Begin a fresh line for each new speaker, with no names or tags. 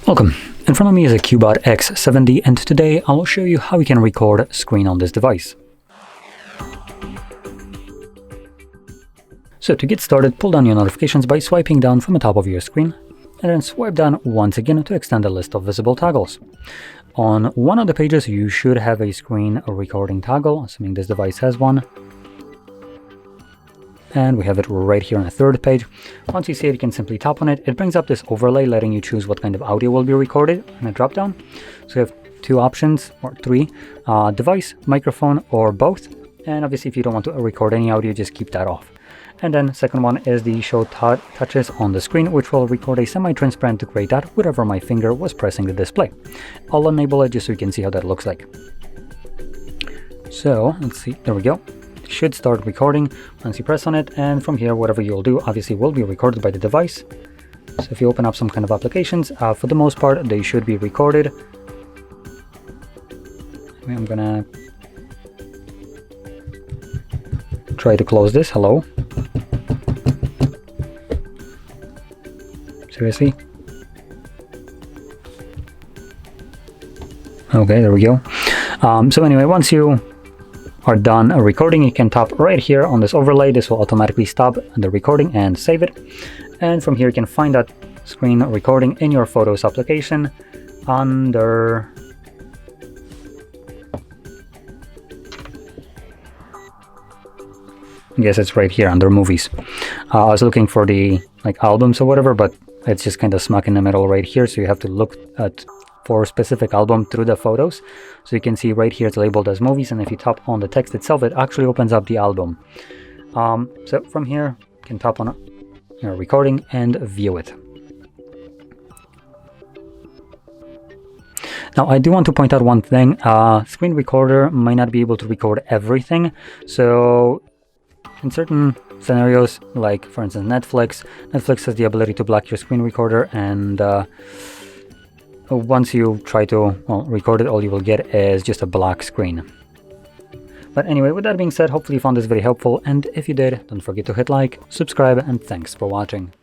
Welcome. In front of me is a CUBOT X70, and today I will show you how you can record screen on this device. So to get started, pull down your notifications by swiping down from the top of your screen, and then swipe down once again to extend the list of visible toggles. On one of the pages you should have a screen recording toggle, assuming this device has one. And we have it right here on the third page. Once you see it, you can simply tap on it. It brings up this overlay letting you choose what kind of audio will be recorded in a drop down. So you have two options, or three, device, microphone, or both. And obviously if you don't want to record any audio, just keep that off. And then second one is the show touches on the screen, which will record a semi-transparent gray dot wherever my finger was pressing the display. I'll enable it just so you can see how that looks like. So let's see, there we go. Should start recording once you press on it, and from here whatever you'll do obviously will be recorded by the device. So if you open up some kind of applications, for the most part they should be recorded. I'm gonna try to close this. Hello. Seriously? Okay, there we go. So anyway, once you are done recording, you can tap right here on this overlay. This will automatically stop the recording and save it. And from here you can find that screen recording in your Photos application under I guess it's right here under Movies. I was looking for the albums or whatever, but it's just kind of smack in the middle right here, so you have to look for a specific album through the Photos. So you can see right here it's labeled as Movies, and if you tap on the text itself, it actually opens up the album. So from here you can tap on your recording and view it. Now I do want to point out one thing. Screen recorder might not be able to record everything, so in certain scenarios, like for instance Netflix has the ability to block your screen recorder, and once you try to record it, all you will get is just a black screen. But anyway, with that being said, hopefully you found this very helpful, and if you did, don't forget to hit like, subscribe, and thanks for watching.